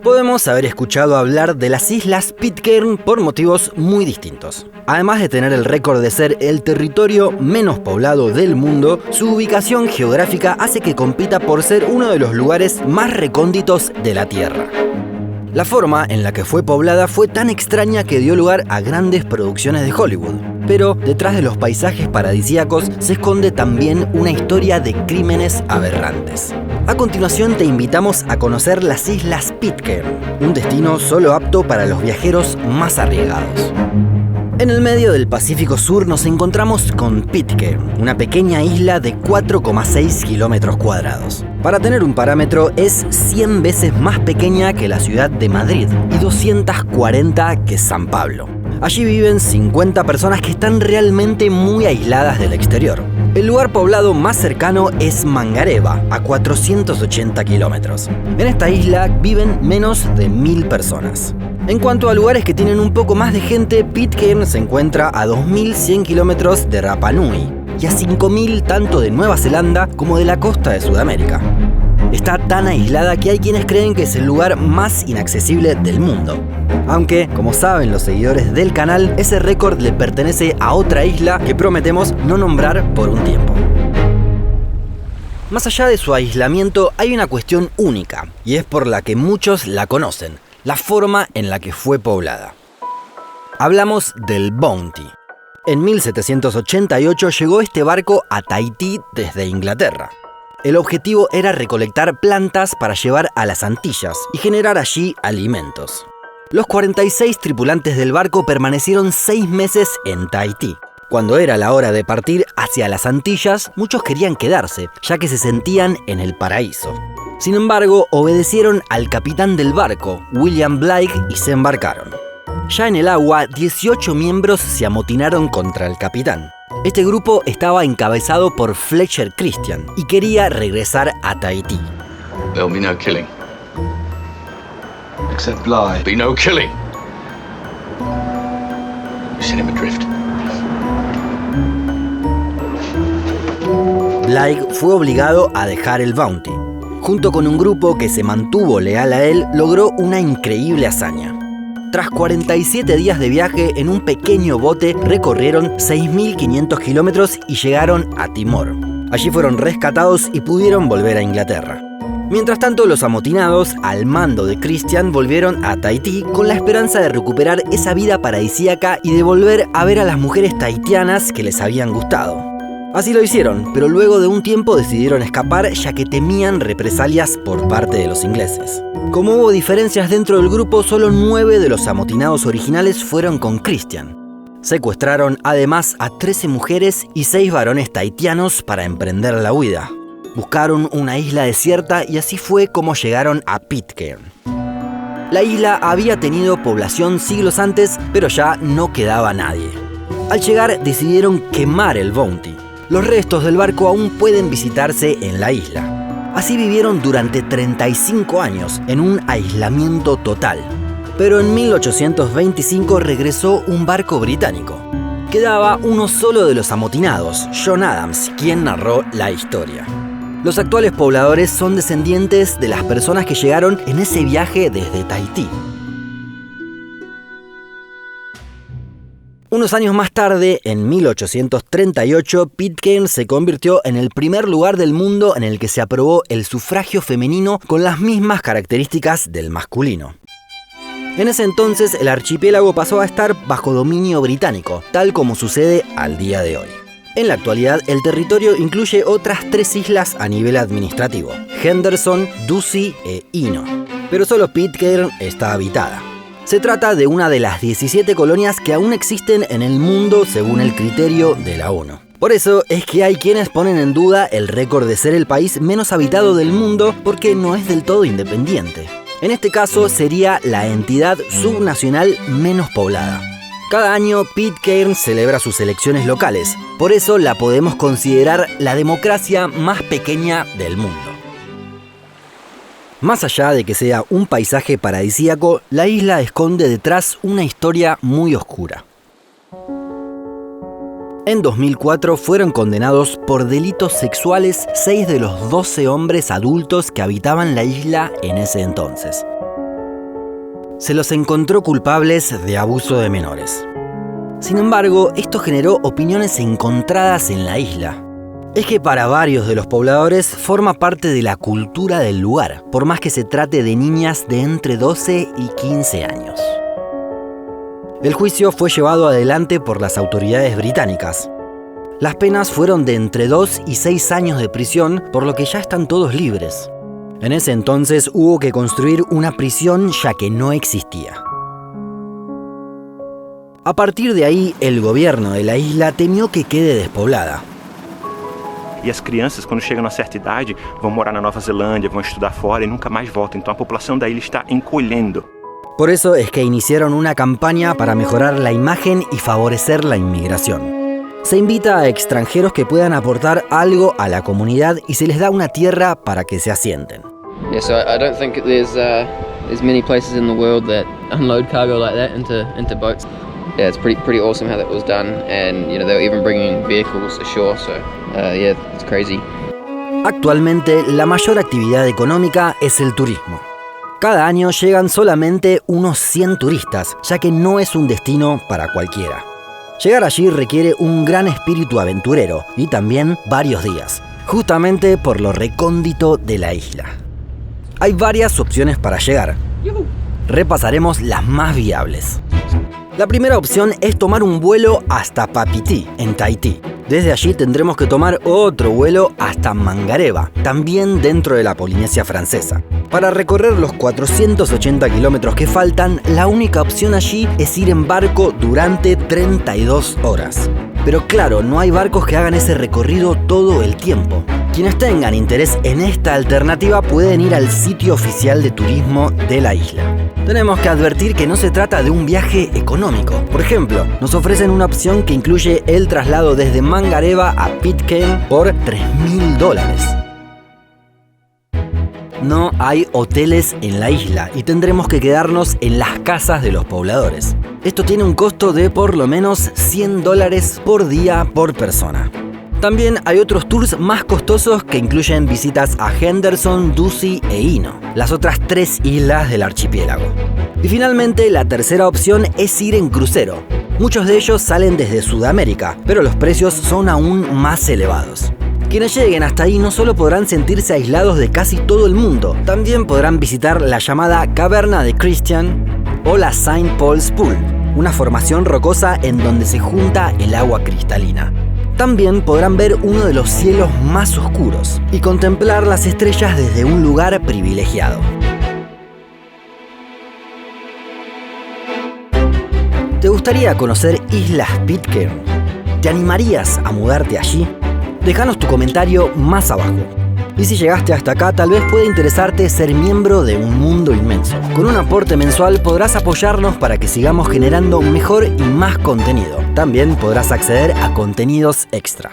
Podemos haber escuchado hablar de las Islas Pitcairn por motivos muy distintos. Además de tener el récord de ser el territorio menos poblado del mundo, su ubicación geográfica hace que compita por ser uno de los lugares más recónditos de la Tierra. La forma en la que fue poblada fue tan extraña que dio lugar a grandes producciones de Hollywood. Pero detrás de los paisajes paradisíacos se esconde también una historia de crímenes aberrantes. A continuación te invitamos a conocer las Islas Pitcairn, un destino solo apto para los viajeros más arriesgados. En el medio del Pacífico Sur nos encontramos con Pitcairn, una pequeña isla de 4,6 kilómetros cuadrados. Para tener un parámetro, es 100 veces más pequeña que la ciudad de Madrid y 240 que San Pablo. Allí viven 50 personas que están realmente muy aisladas del exterior. El lugar poblado más cercano es Mangareva, a 480 kilómetros. En esta isla viven menos de 1000 personas. En cuanto a lugares que tienen un poco más de gente, Pitcairn se encuentra a 2100 kilómetros de Rapa Nui y a 5000 tanto de Nueva Zelanda como de la costa de Sudamérica. Está tan aislada que hay quienes creen que es el lugar más inaccesible del mundo. Aunque, como saben los seguidores del canal, ese récord le pertenece a otra isla que prometemos no nombrar por un tiempo. Más allá de su aislamiento, hay una cuestión única, y es por la que muchos la conocen: la forma en la que fue poblada. Hablamos del Bounty. En 1788 llegó este barco a Tahití desde Inglaterra. El objetivo era recolectar plantas para llevar a las Antillas y generar allí alimentos. Los 46 tripulantes del barco permanecieron 6 meses en Tahití. Cuando era la hora de partir hacia las Antillas, muchos querían quedarse, ya que se sentían en el paraíso. Sin embargo, obedecieron al capitán del barco, William Blake, y se embarcaron. Ya en el agua, 18 miembros se amotinaron contra el capitán. Este grupo estaba encabezado por Fletcher Christian y quería regresar a Tahití. There'll be no killing. Except Bligh. Be no killing. You sent him adrift. Blake fue obligado a dejar el Bounty. Junto con un grupo que se mantuvo leal a él, logró una increíble hazaña. Tras 47 días de viaje en un pequeño bote, recorrieron 6.500 kilómetros y llegaron a Timor. Allí fueron rescatados y pudieron volver a Inglaterra. Mientras tanto, los amotinados, al mando de Christian, volvieron a Tahití con la esperanza de recuperar esa vida paradisíaca y de volver a ver a las mujeres tahitianas que les habían gustado. Así lo hicieron, pero luego de un tiempo decidieron escapar ya que temían represalias por parte de los ingleses. Como hubo diferencias dentro del grupo, solo 9 de los amotinados originales fueron con Christian. Secuestraron además a 13 mujeres y 6 varones tahitianos para emprender la huida. Buscaron una isla desierta y así fue como llegaron a Pitcairn. La isla había tenido población siglos antes, pero ya no quedaba nadie. Al llegar decidieron quemar el Bounty. Los restos del barco aún pueden visitarse en la isla. Así vivieron durante 35 años en un aislamiento total. Pero en 1825 regresó un barco británico. Quedaba uno solo de los amotinados, John Adams, quien narró la historia. Los actuales pobladores son descendientes de las personas que llegaron en ese viaje desde Tahití. Unos años más tarde, en 1838, Pitcairn se convirtió en el primer lugar del mundo en el que se aprobó el sufragio femenino con las mismas características del masculino. En ese entonces, el archipiélago pasó a estar bajo dominio británico, tal como sucede al día de hoy. En la actualidad, el territorio incluye otras 3 islas a nivel administrativo: Henderson, Ducie e Ino. Pero solo Pitcairn está habitada. Se trata de una de las 17 colonias que aún existen en el mundo según el criterio de la ONU. Por eso es que hay quienes ponen en duda el récord de ser el país menos habitado del mundo porque no es del todo independiente. En este caso sería la entidad subnacional menos poblada. Cada año Pitcairn celebra sus elecciones locales, por eso la podemos considerar la democracia más pequeña del mundo. Más allá de que sea un paisaje paradisíaco, la isla esconde detrás una historia muy oscura. En 2004 fueron condenados por delitos sexuales 6 de los 12 hombres adultos que habitaban la isla en ese entonces. se los encontró culpables de abuso de menores. Sin embargo, esto generó opiniones encontradas en la isla. Es que para varios de los pobladores forma parte de la cultura del lugar, por más que se trate de niñas de entre 12 y 15 años. El juicio fue llevado adelante por las autoridades británicas. Las penas fueron de entre 2 y 6 años de prisión, por lo que ya están todos libres. En ese entonces hubo que construir una prisión ya que no existía. A partir de ahí, el gobierno de la isla temió que quede despoblada. E as crianças, quando chegam a certa idade, vão morar na Nova Zelândia, vão estudar fora e nunca mais voltam. Então a população da ilha está encolhendo. Por eso es que iniciaron una campaña para mejorar la imagen y favorecer la inmigración. Se invita a extranjeros que puedan aportar algo a la comunidad y se les da una tierra para que se asienten. Yeah, so I don't think there's many places in the world that unload cargo like that into boats. Yeah, it's pretty awesome how that was done, and they were even bringing vehicles ashore. So yeah, it's crazy. Actualmente la mayor actividad económica es el turismo. Cada año llegan solamente unos 100 turistas, ya que no es un destino para cualquiera. Llegar allí requiere un gran espíritu aventurero y también varios días, justamente por lo recóndito de la isla. Hay varias opciones para llegar. Repasaremos las más viables. La primera opción es tomar un vuelo hasta Papeete, en Tahití. Desde allí tendremos que tomar otro vuelo hasta Mangareva, también dentro de la Polinesia Francesa. Para recorrer los 480 kilómetros que faltan, la única opción allí es ir en barco durante 32 horas. Pero claro, no hay barcos que hagan ese recorrido todo el tiempo. Quienes tengan interés en esta alternativa pueden ir al sitio oficial de turismo de la isla. Tenemos que advertir que no se trata de un viaje económico. Por ejemplo, nos ofrecen una opción que incluye el traslado desde Mangareva a Pitcairn por $3.000. No hay hoteles en la isla y tendremos que quedarnos en las casas de los pobladores. Esto tiene un costo de por lo menos $100 por día por persona. También hay otros tours más costosos que incluyen visitas a Henderson, Ducie e Hino, las otras 3 islas del archipiélago. Y finalmente, la tercera opción es ir en crucero. Muchos de ellos salen desde Sudamérica, pero los precios son aún más elevados. Quienes lleguen hasta ahí no solo podrán sentirse aislados de casi todo el mundo, también podrán visitar la llamada Caverna de Christian o la St. Paul's Pool, una formación rocosa en donde se junta el agua cristalina. También podrán ver uno de los cielos más oscuros y contemplar las estrellas desde un lugar privilegiado. ¿Te gustaría conocer Islas Pitcairn? ¿Te animarías a mudarte allí? Déjanos tu comentario más abajo. Y si llegaste hasta acá, tal vez pueda interesarte ser miembro de Un Mundo Inmenso. Con un aporte mensual podrás apoyarnos para que sigamos generando mejor y más contenido. También podrás acceder a contenidos extra.